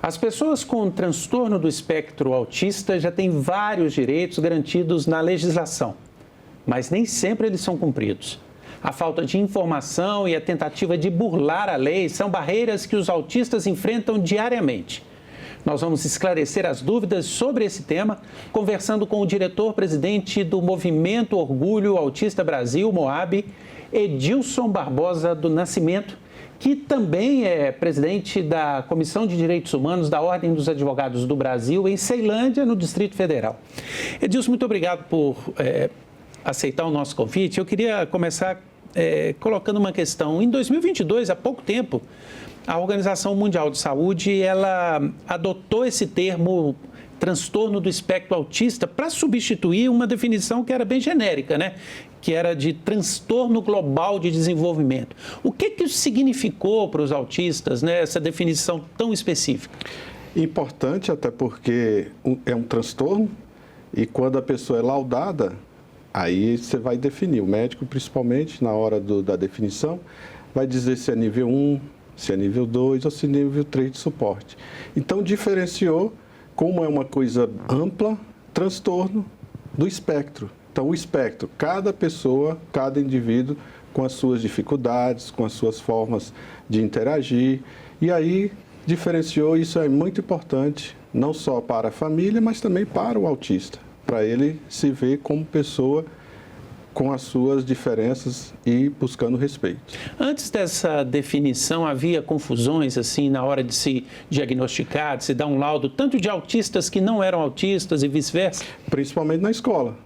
As pessoas com transtorno do espectro autista já têm vários direitos garantidos na legislação, mas nem sempre eles são cumpridos. A falta de informação e a tentativa de burlar a lei são barreiras que os autistas enfrentam diariamente. Nós vamos esclarecer as dúvidas sobre esse tema, conversando com o diretor-presidente do Movimento Orgulho Autista Brasil, MOAB, Edilson Barbosa do Nascimento, que também é presidente da Comissão de Direitos Humanos da Ordem dos Advogados do Brasil, em Ceilândia, no Distrito Federal. Edilson, muito obrigado por aceitar o nosso convite. Eu queria começar colocando uma questão. Em 2022, há pouco tempo, a Organização Mundial de Saúde, ela adotou esse termo transtorno do espectro autista para substituir uma definição que era bem genérica, né? Que era de transtorno global de desenvolvimento. O que isso significou para os autistas, né, essa definição tão específica? Importante, até porque é um transtorno e quando a pessoa é laudada, aí você vai definir, o médico principalmente na hora da definição, vai dizer se é nível 1, se é nível 2 ou se é nível 3 de suporte. Então diferenciou, como é uma coisa ampla, transtorno do espectro. Então, o espectro, cada pessoa, cada indivíduo com as suas dificuldades, com as suas formas de interagir. E aí, diferenciou, isso é muito importante, não só para a família, mas também para o autista, para ele se ver como pessoa com as suas diferenças e buscando respeito. Antes dessa definição, havia confusões assim na hora de se diagnosticar, de se dar um laudo, tanto de autistas que não eram autistas e vice-versa? Principalmente na escola.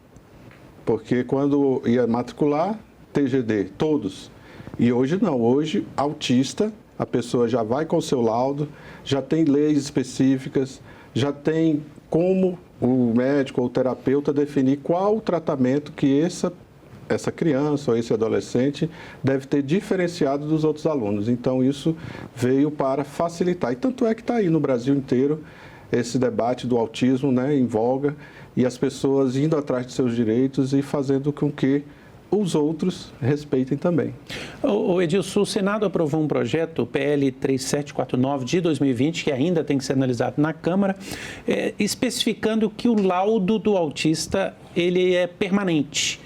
Porque quando ia matricular, TGD, todos. E hoje não, hoje autista, a pessoa já vai com o seu laudo, já tem leis específicas, já tem como o médico ou o terapeuta definir qual o tratamento que essa criança ou esse adolescente deve ter diferenciado dos outros alunos. Então isso veio para facilitar. E tanto é que está aí no Brasil inteiro esse debate do autismo, né, em voga, e as pessoas indo atrás de seus direitos e fazendo com que os outros respeitem também. O Edilson, o Senado aprovou um projeto, o PL 3749 de 2020, que ainda tem que ser analisado na Câmara, especificando que o laudo do autista ele é permanente.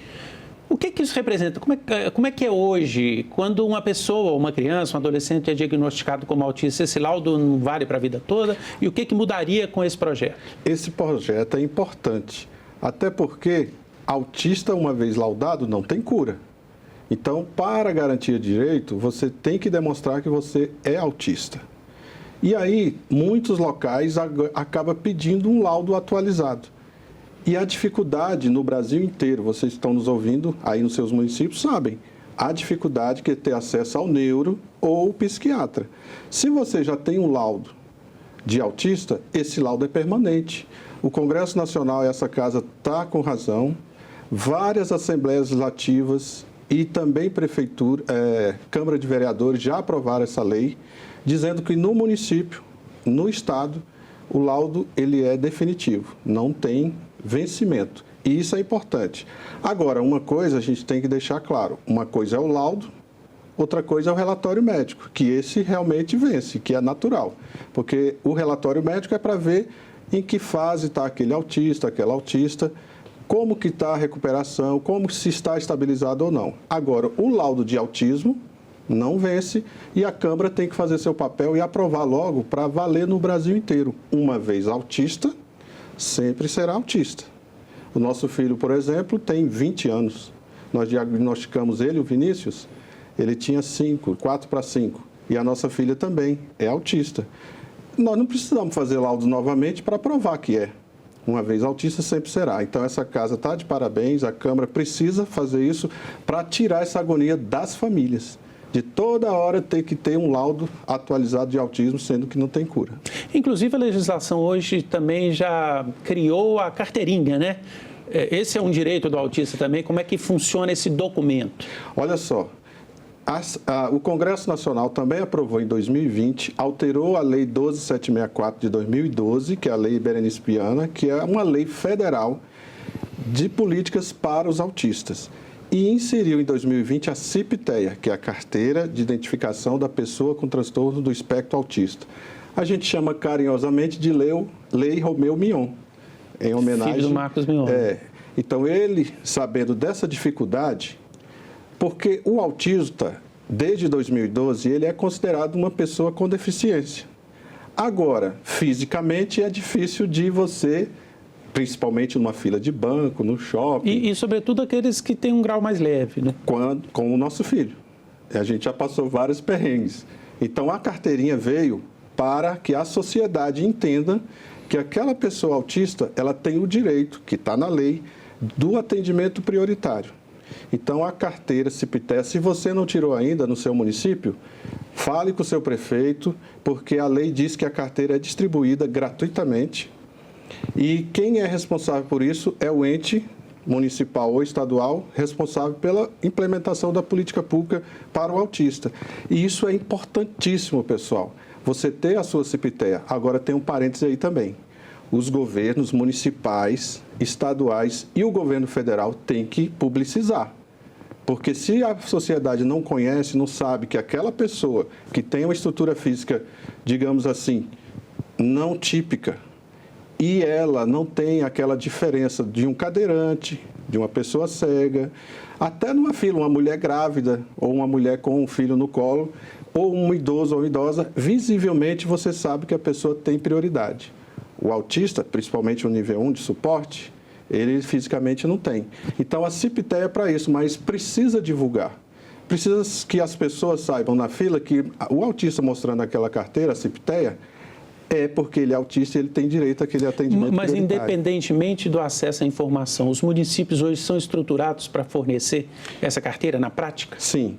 O que isso representa? Como é que é hoje, quando uma pessoa, uma criança, um adolescente é diagnosticado como autista, esse laudo não vale para a vida toda? E o que mudaria com esse projeto? Esse projeto é importante, até porque autista, uma vez laudado, não tem cura. Então, para garantir direito, você tem que demonstrar que você é autista. E aí, muitos locais acabam pedindo um laudo atualizado. E a dificuldade no Brasil inteiro, vocês estão nos ouvindo aí nos seus municípios, sabem, a dificuldade que é ter acesso ao neuro ou psiquiatra. Se você já tem um laudo de autista, esse laudo é permanente. O Congresso Nacional, essa casa, está com razão, várias assembleias legislativas e também prefeitura, Câmara de Vereadores já aprovaram essa lei, dizendo que no município, no estado, o laudo ele é definitivo, não tem vencimento. E isso é importante. Agora, uma coisa a gente tem que deixar claro, uma coisa é o laudo, outra coisa é o relatório médico, que esse realmente vence, que é natural. Porque o relatório médico é para ver em que fase está aquele autista, aquela autista, como que está a recuperação, como se está estabilizado ou não. Agora, o laudo de autismo não vence e a Câmara tem que fazer seu papel e aprovar logo para valer no Brasil inteiro. Uma vez autista, sempre será autista. O nosso filho, por exemplo, tem 20 anos. Nós diagnosticamos ele, o Vinícius, ele tinha 4 para 5. E a nossa filha também é autista. Nós não precisamos fazer laudo novamente para provar que é. Uma vez autista, sempre será. Então, essa casa está de parabéns, a Câmara precisa fazer isso para tirar essa agonia das famílias. De toda hora ter que ter um laudo atualizado de autismo, sendo que não tem cura. Inclusive, a legislação hoje também já criou a carteirinha, né? Esse é um direito do autista também. Como é que funciona esse documento? Olha só, o Congresso Nacional também aprovou em 2020, alterou a Lei 12.764 de 2012, que é a Lei Berenice Viana, que é uma lei federal de políticas para os autistas. E inseriu em 2020 a CIP-TEA, que é a Carteira de Identificação da Pessoa com Transtorno do Espectro Autista. A gente chama carinhosamente de Lei Romeu Mignon, em homenagem... Filho do Marcos Mignon. Então, ele, sabendo dessa dificuldade, porque o autista, desde 2012, ele é considerado uma pessoa com deficiência. Agora, fisicamente, é difícil de você, principalmente numa fila de banco, no shopping... E sobretudo, aqueles que têm um grau mais leve, né? Com o nosso filho. A gente já passou vários perrengues. Então, a carteirinha veio para que a sociedade entenda que aquela pessoa autista, ela tem o direito, que está na lei, do atendimento prioritário. Então, a carteira CIPTEA, se você não tirou ainda no seu município, fale com o seu prefeito, porque a lei diz que a carteira é distribuída gratuitamente e quem é responsável por isso é o ente municipal ou estadual responsável pela implementação da política pública para o autista. E isso é importantíssimo, pessoal. Você ter a sua CIPTEA. Agora tem um parêntese aí também. Os governos municipais, estaduais e o governo federal têm que publicizar. Porque se a sociedade não conhece, não sabe que aquela pessoa que tem uma estrutura física, digamos assim, não típica, e ela não tem aquela diferença de um cadeirante, de uma pessoa cega, até numa fila, uma mulher grávida ou uma mulher com um filho no colo, ou um idoso ou uma idosa, visivelmente você sabe que a pessoa tem prioridade. O autista, principalmente o nível 1 de suporte, ele fisicamente não tem. Então, a CIPTEA é para isso, mas precisa divulgar. Precisa que as pessoas saibam na fila que o autista mostrando aquela carteira, a CIPTEA, é porque ele é autista e ele tem direito àquele atendimento Mas, prioritário. independentemente do acesso à informação, os municípios hoje são estruturados para fornecer essa carteira na prática? Sim.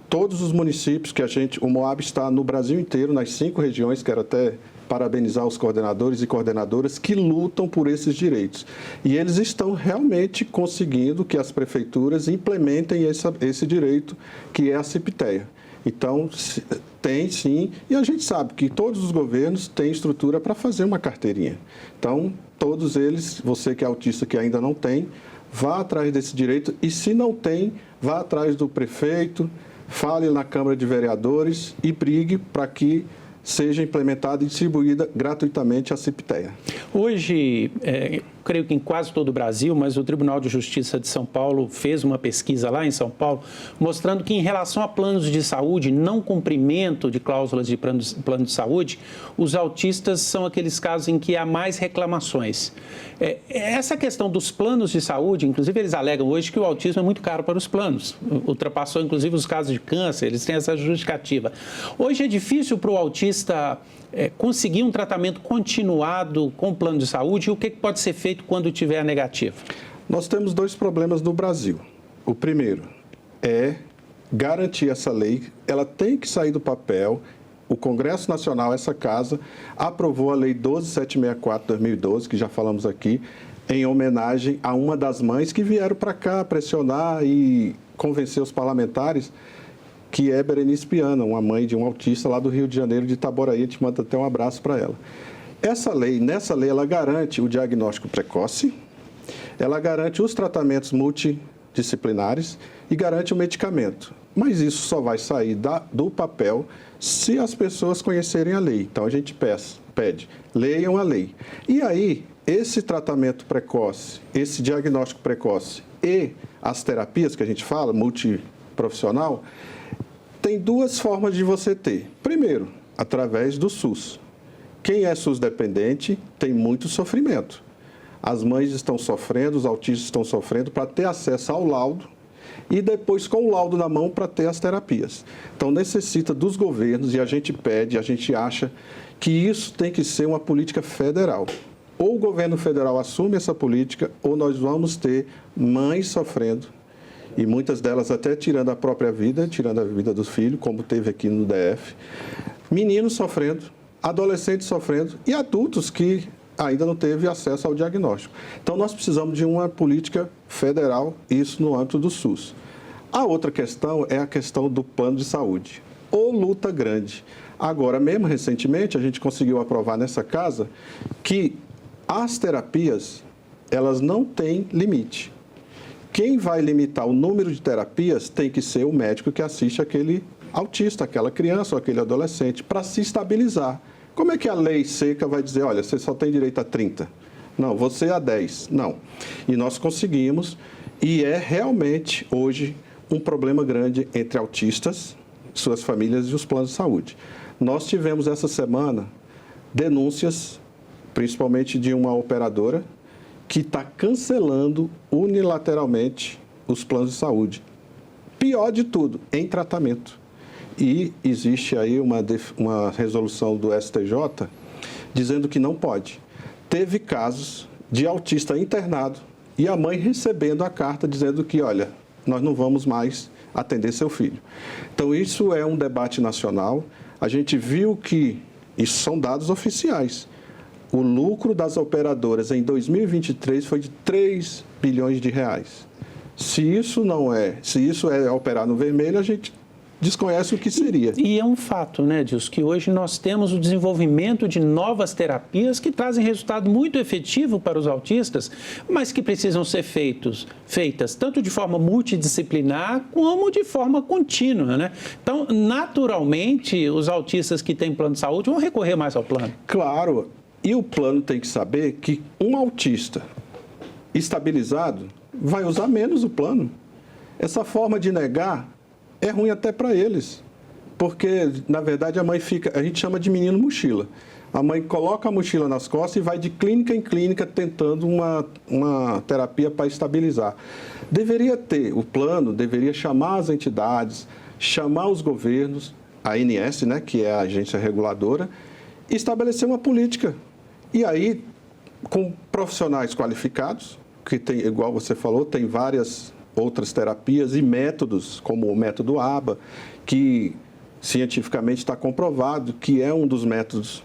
Todos os municípios que o Moab está no Brasil inteiro, nas 5 regiões, quero até parabenizar os coordenadores e coordenadoras que lutam por esses direitos. E eles estão realmente conseguindo que as prefeituras implementem esse direito, que é a CIPTEA. Então, tem sim, e a gente sabe que todos os governos têm estrutura para fazer uma carteirinha. Então, todos eles, você que é autista que ainda não tem, vá atrás desse direito e se não tem, vá atrás do prefeito, fale na Câmara de Vereadores e brigue para que seja implementada e distribuída gratuitamente a CIPTEA. Hoje, creio que em quase todo o Brasil, mas o Tribunal de Justiça de São Paulo fez uma pesquisa lá em São Paulo, mostrando que em relação a planos de saúde, não cumprimento de cláusulas de plano de saúde, os autistas são aqueles casos em que há mais reclamações. Essa questão dos planos de saúde, inclusive eles alegam hoje que o autismo é muito caro para os planos, ultrapassou inclusive os casos de câncer, eles têm essa justificativa. Hoje é difícil para o autista conseguir um tratamento continuado com o plano de saúde e o que pode ser feito quando tiver a negativa? Nós temos 2 problemas no Brasil. O primeiro é garantir essa lei, ela tem que sair do papel. O Congresso Nacional, essa casa, aprovou a Lei 12764/2012, que já falamos aqui, em homenagem a uma das mães que vieram para cá pressionar e convencer os parlamentares, que é Berenice Piana, uma mãe de um autista lá do Rio de Janeiro, de Itaboraí. A gente manda até um abraço para ela. Nessa lei, ela garante o diagnóstico precoce, ela garante os tratamentos multidisciplinares e garante o medicamento. Mas isso só vai sair do papel se as pessoas conhecerem a lei. Então, a gente pede, leiam a lei. E aí, esse tratamento precoce, esse diagnóstico precoce e as terapias que a gente fala, multiprofissional, tem 2 formas de você ter. Primeiro, através do SUS. Quem é SUS dependente tem muito sofrimento. As mães estão sofrendo, os autistas estão sofrendo para ter acesso ao laudo e depois, com o laudo na mão, para ter as terapias. Então, necessita dos governos e a gente pede, a gente acha que isso tem que ser uma política federal. Ou o governo federal assume essa política, ou nós vamos ter mães sofrendo, e muitas delas até tirando a própria vida, tirando a vida do filho, como teve aqui no DF, meninos sofrendo, adolescentes sofrendo e adultos que ainda não teve acesso ao diagnóstico. Então, nós precisamos de uma política federal, isso no âmbito do SUS. A outra questão é a questão do plano de saúde, ou luta grande. Agora, mesmo recentemente, a gente conseguiu aprovar nessa casa que as terapias, elas não têm limite. Quem vai limitar o número de terapias tem que ser o médico que assiste aquele autista, aquela criança ou aquele adolescente, para se estabilizar. Como é que a lei seca vai dizer, olha, você só tem direito a 30? Não, você a 10. Não. E nós conseguimos, e é realmente hoje um problema grande entre autistas, suas famílias e os planos de saúde. Nós tivemos essa semana denúncias, principalmente de uma operadora, que está cancelando unilateralmente os planos de saúde. Pior de tudo, em tratamento. E existe aí uma resolução do STJ dizendo que não pode. Teve casos de autista internado e a mãe recebendo a carta dizendo que, olha, nós não vamos mais atender seu filho. Então, isso é um debate nacional. A gente viu que, isso são dados oficiais, o lucro das operadoras em 2023 foi de 3 bilhões de reais. Se isso é operar no vermelho, a gente desconhece o que seria. E é um fato, né, Edilson, que hoje nós temos o desenvolvimento de novas terapias que trazem resultado muito efetivo para os autistas, mas que precisam ser feitas tanto de forma multidisciplinar como de forma contínua, né? Então, naturalmente, os autistas que têm plano de saúde vão recorrer mais ao plano. Claro, e o plano tem que saber que um autista estabilizado vai usar menos o plano. Essa forma de negar é ruim até para eles, porque, na verdade, a gente chama de menino mochila. A mãe coloca a mochila nas costas e vai de clínica em clínica tentando uma terapia para estabilizar. O plano deveria chamar as entidades, chamar os governos, a ANS, né, que é a agência reguladora, e estabelecer uma política. E aí, com profissionais qualificados, que tem, igual você falou, tem várias outras terapias e métodos, como o método ABA, que cientificamente está comprovado que é um dos métodos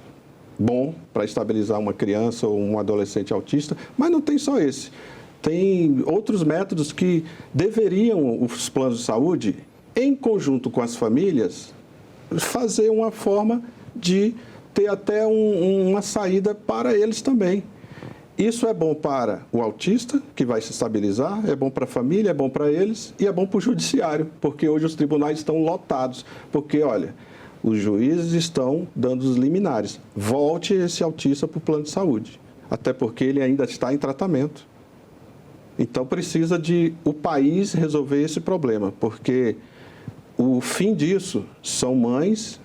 bom para estabilizar uma criança ou um adolescente autista, mas não tem só esse. Tem outros métodos que deveriam os planos de saúde, em conjunto com as famílias, fazer uma forma de ter até uma saída para eles também. Isso é bom para o autista, que vai se estabilizar, é bom para a família, é bom para eles e é bom para o judiciário, porque hoje os tribunais estão lotados. Porque, olha, os juízes estão dando os liminares. Volte esse autista para o plano de saúde, até porque ele ainda está em tratamento. Então, precisa de o país resolver esse problema, porque o fim disso são mães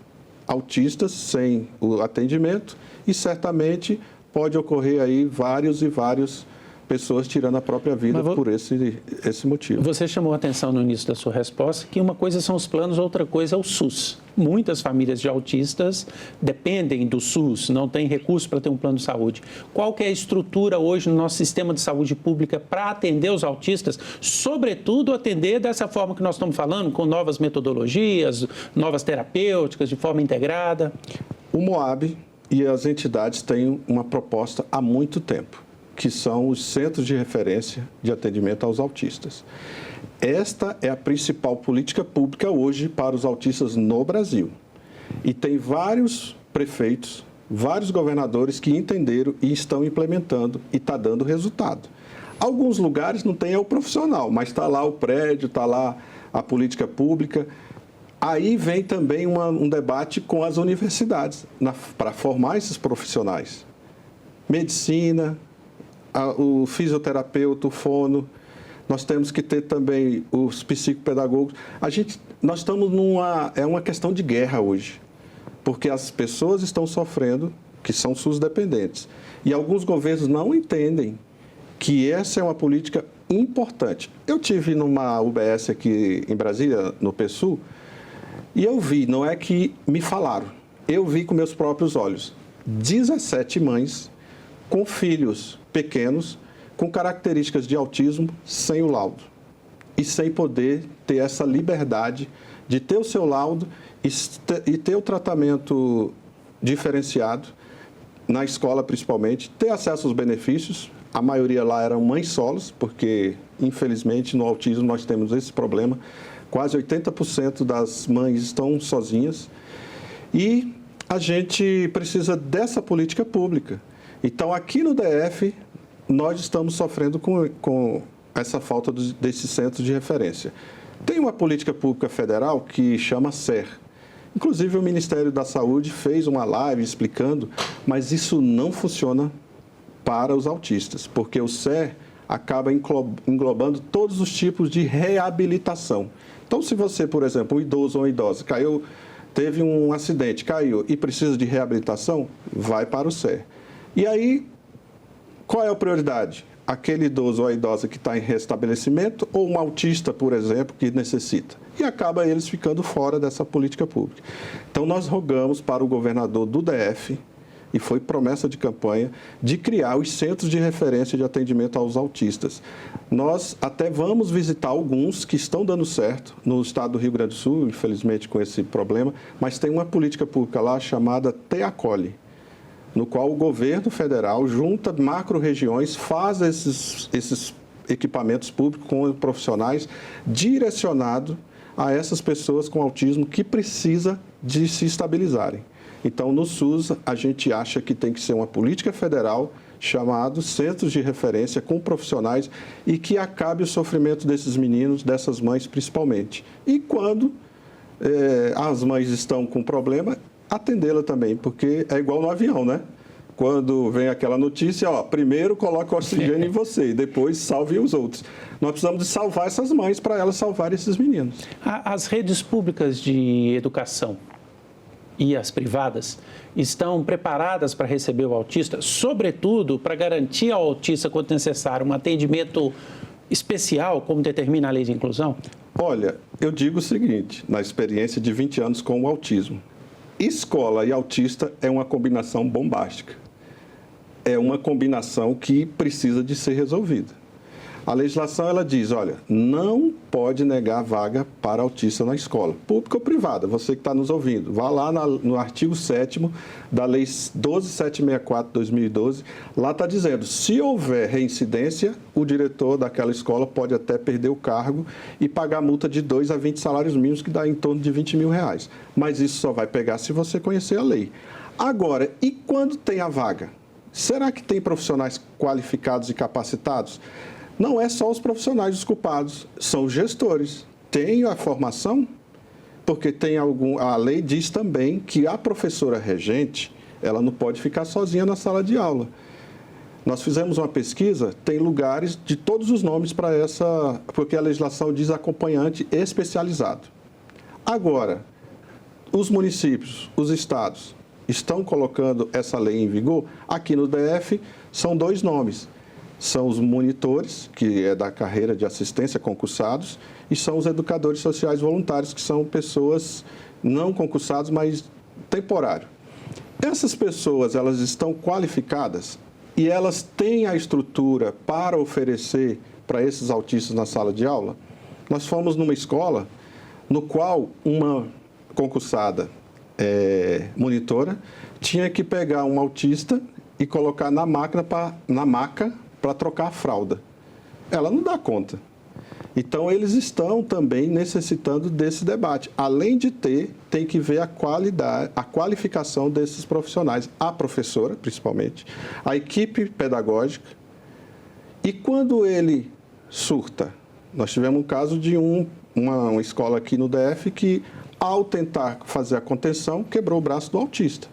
autistas sem o atendimento e, certamente, pode ocorrer aí várias pessoas tirando a própria vida por esse motivo. Você chamou a atenção no início da sua resposta que uma coisa são os planos, outra coisa é o SUS. Muitas famílias de autistas dependem do SUS, não têm recursos para ter um plano de saúde. Qual que é a estrutura hoje no nosso sistema de saúde pública para atender os autistas, sobretudo atender dessa forma que nós estamos falando, com novas metodologias, novas terapêuticas, de forma integrada? O MOAB e as entidades têm uma proposta há muito tempo, que são os centros de referência de atendimento aos autistas. Esta é a principal política pública hoje para os autistas no Brasil. E tem vários prefeitos, vários governadores que entenderam e estão implementando e está dando resultado. Alguns lugares não tem o profissional, mas está lá o prédio, está lá a política pública. Aí vem também um debate com as universidades para formar esses profissionais. Medicina, o fisioterapeuta, o fono, nós temos que ter também os psicopedagogos. Nós estamos é uma questão de guerra hoje, porque as pessoas estão sofrendo, que são SUS dependentes. E alguns governos não entendem que essa é uma política importante. Eu tive numa UBS aqui em Brasília, no PSUL, e eu vi, não é que me falaram, eu vi com meus próprios olhos, 17 mães com filhos pequenos, com características de autismo, sem o laudo. E sem poder ter essa liberdade de ter o seu laudo e ter o tratamento diferenciado, na escola principalmente, ter acesso aos benefícios. A maioria lá eram mães solos, porque, infelizmente, no autismo nós temos esse problema. Quase 80% das mães estão sozinhas. E a gente precisa dessa política pública. Então, aqui no DF, nós estamos sofrendo com essa falta desses centros de referência. Tem uma política pública federal que chama SER, Inclusive, o Ministério da Saúde fez uma live explicando, mas isso não funciona para os autistas, porque o CER acaba englobando todos os tipos de reabilitação. Então, se você, por exemplo, um idoso ou uma idosa caiu, teve um acidente, caiu e precisa de reabilitação, vai para o CER. E aí, qual é a prioridade? Aquele idoso ou a idosa que está em restabelecimento ou um autista, por exemplo, que necessita. E acaba eles ficando fora dessa política pública. Então, nós rogamos para o governador do DF, e foi promessa de campanha, de criar os centros de referência de atendimento aos autistas. Nós até vamos visitar alguns que estão dando certo no estado do Rio Grande do Sul, infelizmente com esse problema, mas tem uma política pública lá chamada Te Acolhe, no qual o governo federal junta macro-regiões, faz esses equipamentos públicos com profissionais direcionados a essas pessoas com autismo que precisa de se estabilizarem. Então, no SUS, a gente acha que tem que ser uma política federal chamada Centros de Referência com profissionais e que acabe o sofrimento desses meninos, dessas mães principalmente. E quando as mães estão com problema, atendê-la também, porque é igual no avião, né? Quando vem aquela notícia, ó, primeiro coloque o oxigênio em você e depois salve os outros. Nós precisamos de salvar essas mães para elas salvarem esses meninos. As redes públicas de educação e as privadas estão preparadas para receber o autista, sobretudo para garantir ao autista, quando necessário, um atendimento especial, como determina a lei de inclusão? Olha, eu digo o seguinte, na experiência de 20 anos com o autismo, escola e autista é uma combinação bombástica. É uma combinação que precisa de ser resolvida. A legislação, ela diz, olha, não pode negar vaga para autista na escola, pública ou privada, você que está nos ouvindo. Vá lá no artigo 7º da Lei 12.764/2012, lá está dizendo, se houver reincidência, o diretor daquela escola pode até perder o cargo e pagar multa de 2 a 20 salários mínimos, que dá em torno de R$20 mil. Mas isso só vai pegar se você conhecer a lei. Agora, e quando tem a vaga? Será que tem profissionais qualificados e capacitados? Não é só os profissionais os culpados, são os gestores. Tem a formação? Porque a lei diz também que a professora regente, ela não pode ficar sozinha na sala de aula. Nós fizemos uma pesquisa, tem lugares de todos os nomes para essa, porque a legislação diz acompanhante especializado. Agora, os municípios, os estados, estão colocando essa lei em vigor? Aqui no DF, são 2 nomes. São os monitores, que é da carreira de assistência, concursados, e são os educadores sociais voluntários, que são pessoas não concursadas, mas temporário. Essas pessoas, elas estão qualificadas e elas têm a estrutura para oferecer para esses autistas na sala de aula? Nós fomos numa escola no qual uma concursada monitora tinha que pegar um autista e colocar na maca para trocar a fralda. Ela não dá conta. Então, eles estão também necessitando desse debate. Além de tem que ver a qualidade, a qualificação desses profissionais. A professora, principalmente, a equipe pedagógica. E quando ele surta? Nós tivemos um caso de uma escola aqui no DF que, ao tentar fazer a contenção, quebrou o braço do autista.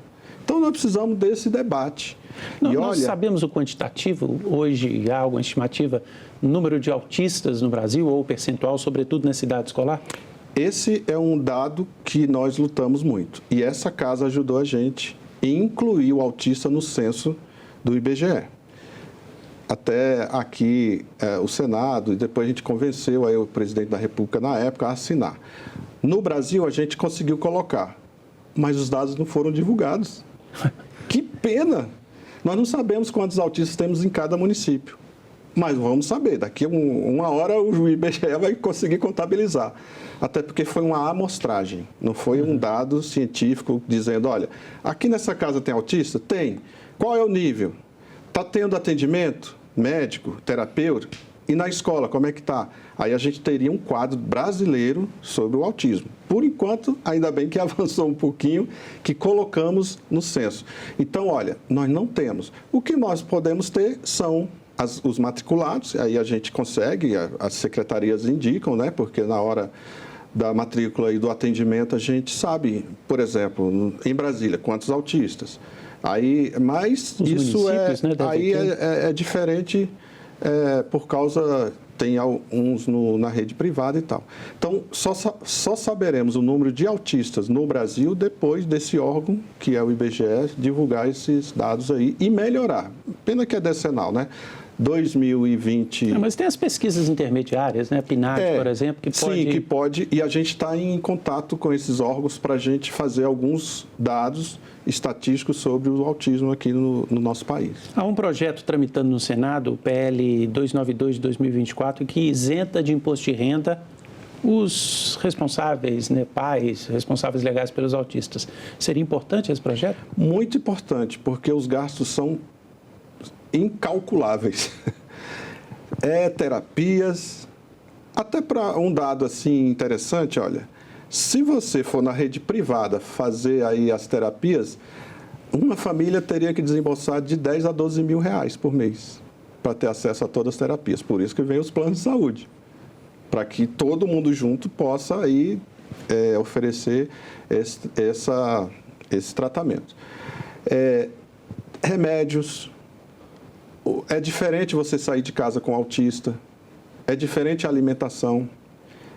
Então, nós precisamos desse debate. Nós sabemos o quantitativo, hoje há alguma estimativa, número de autistas no Brasil ou percentual, sobretudo na cidade escolar? Esse é um dado que nós lutamos muito. E essa casa ajudou a gente a incluir o autista no censo do IBGE. Até aqui o Senado, e depois a gente convenceu aí o presidente da República na época a assinar. No Brasil, a gente conseguiu colocar, mas os dados não foram divulgados. Que pena! Nós não sabemos quantos autistas temos em cada município, mas vamos saber. Daqui a uma hora o IBGE vai conseguir contabilizar. Até porque foi uma amostragem, não foi um dado científico dizendo, olha, aqui nessa casa tem autista? Tem. Qual é o nível? Está tendo atendimento médico, terapeuta? E na escola, como é que está? Aí a gente teria um quadro brasileiro sobre o autismo. Por enquanto, ainda bem que avançou um pouquinho, que colocamos no censo. Então, olha, nós não temos. O que nós podemos ter são os matriculados, aí a gente consegue, as secretarias indicam, né? Porque na hora da matrícula e do atendimento, a gente sabe, por exemplo, em Brasília, quantos autistas. Aí, mas os isso aí é diferente por causa, tem uns na rede privada e tal. Então, só saberemos o número de autistas no Brasil depois desse órgão, que é o IBGE, divulgar esses dados aí e melhorar. Pena que é decenal, né? 2020... Mas tem as pesquisas intermediárias, né? PNAD, por exemplo, que pode... Sim, que pode, e a gente está em contato com esses órgãos para a gente fazer alguns dados estatísticos sobre o autismo aqui no nosso país. Há um projeto tramitando no Senado, o PL 292 de 2024, que isenta de imposto de renda os responsáveis, né, pais, responsáveis legais pelos autistas. Seria importante esse projeto? Muito importante, porque os gastos são incalculáveis. Terapias, até para um dado assim interessante, olha, se você for na rede privada fazer aí as terapias, uma família teria que desembolsar de 10 a 12 mil reais por mês para ter acesso a todas as terapias. Por isso que vem os planos de saúde, para que todo mundo junto possa aí oferecer esse tratamento. Remédios. É diferente você sair de casa com autista, é diferente a alimentação,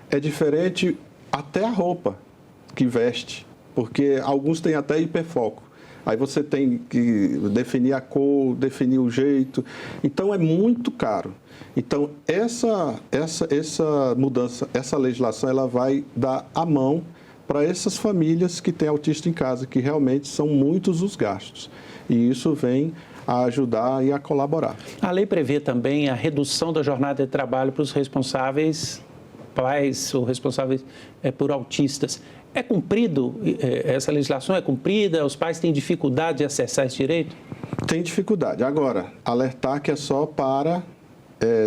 é diferente até a roupa que veste, porque alguns têm até hiperfoco. Aí você tem que definir a cor, definir o jeito. Então, é muito caro. Então, essa mudança, essa legislação, ela vai dar a mão para essas famílias que têm autista em casa, que realmente são muitos os gastos. E isso vem a ajudar e a colaborar. A lei prevê também a redução da jornada de trabalho para os responsáveis, pais ou responsáveis por autistas. É cumprido, essa legislação é cumprida? Os pais têm dificuldade de acessar esse direito? Tem dificuldade. Agora, alertar que é só para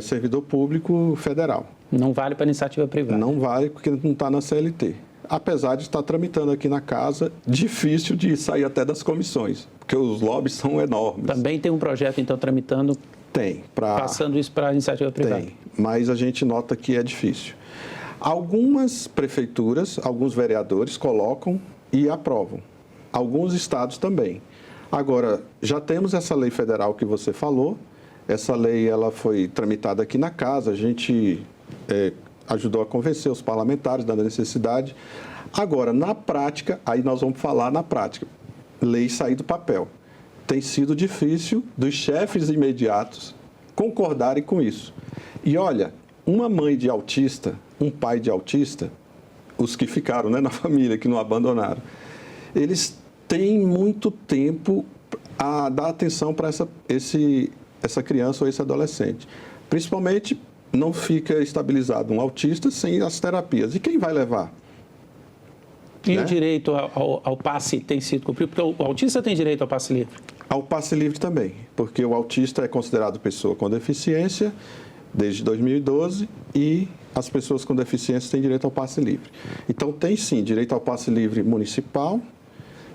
servidor público federal. Não vale para iniciativa privada? Não vale porque não está na CLT. Apesar de estar tramitando aqui na casa, difícil de sair até das comissões, porque os lobbies são enormes. Também tem um projeto, então, tramitando, passando isso para a iniciativa privada? Tem, mas a gente nota que é difícil. Algumas prefeituras, alguns vereadores colocam e aprovam. Alguns estados também. Agora, já temos essa lei federal que você falou. Essa lei ela foi tramitada aqui na casa, a gente ajudou a convencer os parlamentares da necessidade. Agora, na prática, aí nós vamos falar na prática, lei sair do papel. Tem sido difícil dos chefes imediatos concordarem com isso. E olha, uma mãe de autista, um pai de autista, os que ficaram, né, na família, que não abandonaram, eles têm muito tempo a dar atenção para essa criança ou esse adolescente. Principalmente, não fica estabilizado um autista sem as terapias. E quem vai levar? E o direito ao passe tem sido cumprido? Porque o autista tem direito ao passe livre? Ao passe livre também, porque o autista é considerado pessoa com deficiência desde 2012 e as pessoas com deficiência têm direito ao passe livre. Então, tem sim direito ao passe livre municipal,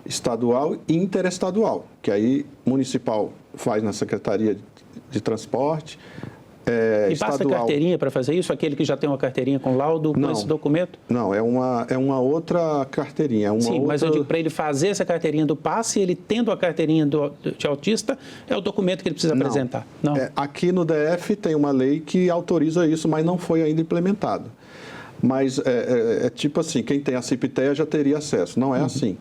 estadual e interestadual, que aí municipal faz na Secretaria de Transporte, e basta carteirinha para fazer isso? Aquele que já tem uma carteirinha com laudo, com esse documento? Não, é uma outra carteirinha. Sim, mas eu digo, para ele fazer essa carteirinha do passe, ele tendo a carteirinha de autista, é o documento que ele precisa apresentar? Não. Aqui no DF tem uma lei que autoriza isso, mas não foi ainda implementado. Mas é tipo assim, quem tem a CIP-TEA já teria acesso. Não é assim.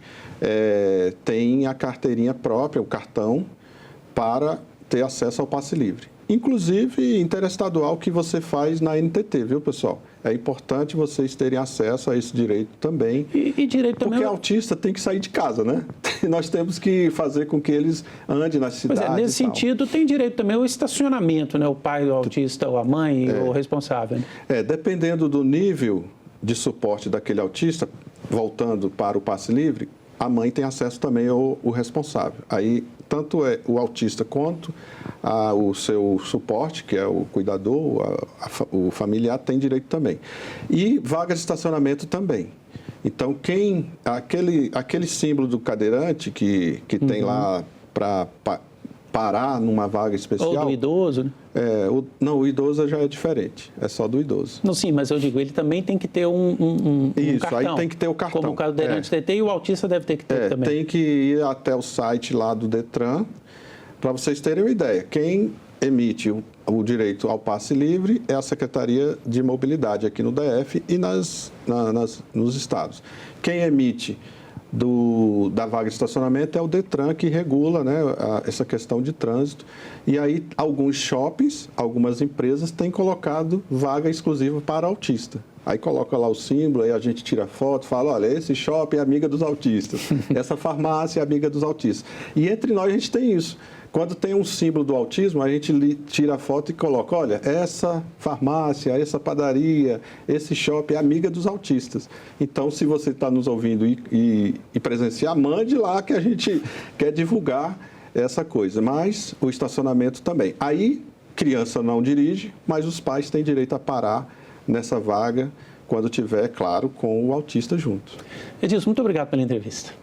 Tem a carteirinha própria, o cartão, para ter acesso ao passe livre. Inclusive interestadual que você faz na NTT, viu, pessoal? É importante vocês terem acesso a esse direito também. E direito também... Porque autista tem que sair de casa, né? Nós temos que fazer com que eles andem nas cidades. Pois nesse sentido, tem direito também ao estacionamento, né? O pai do autista, ou a mãe, ou o responsável. Dependendo do nível de suporte daquele autista, voltando para o passe livre, a mãe tem acesso também ao responsável. Aí, tanto o autista quanto o seu suporte, que é o cuidador, o familiar, tem direito também. E vagas de estacionamento também. Então, aquele símbolo do cadeirante que tem lá para parar numa vaga especial... Ou do idoso, né? Não, o idoso já é diferente, é só do idoso. Não, sim, mas eu digo, ele também tem que ter um Isso, cartão. aí tem que ter o cartão. Como o cadeirante TT e o autista deve ter que ter também. Tem que ir até o site lá do Detran, para vocês terem uma ideia. Quem emite o direito ao passe livre é a Secretaria de Mobilidade aqui no DF e nos estados. Quem emite da vaga de estacionamento é o Detran, que regula, né, essa questão de trânsito. E aí, alguns shoppings, algumas empresas têm colocado vaga exclusiva para autista. Aí coloca lá o símbolo, aí a gente tira foto, fala, olha, esse shopping é amiga dos autistas, essa farmácia é amiga dos autistas. E entre nós a gente tem isso. Quando tem um símbolo do autismo, a gente tira a foto e coloca, olha, essa farmácia, essa padaria, esse shopping é amiga dos autistas. Então, se você está nos ouvindo e presenciar, mande lá que a gente quer divulgar essa coisa. Mas o estacionamento também. Aí, criança não dirige, mas os pais têm direito a parar nessa vaga quando tiver, claro, com o autista junto. Edilson, muito obrigado pela entrevista.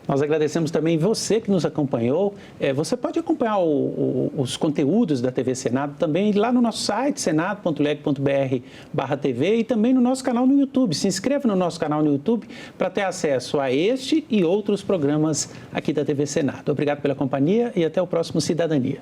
Nós agradecemos também você que nos acompanhou. Você pode acompanhar os conteúdos da TV Senado também lá no nosso site, senado.leg.br/TV, e também no nosso canal no YouTube. Se inscreva no nosso canal no YouTube para ter acesso a este e outros programas aqui da TV Senado. Obrigado pela companhia e até o próximo Cidadania.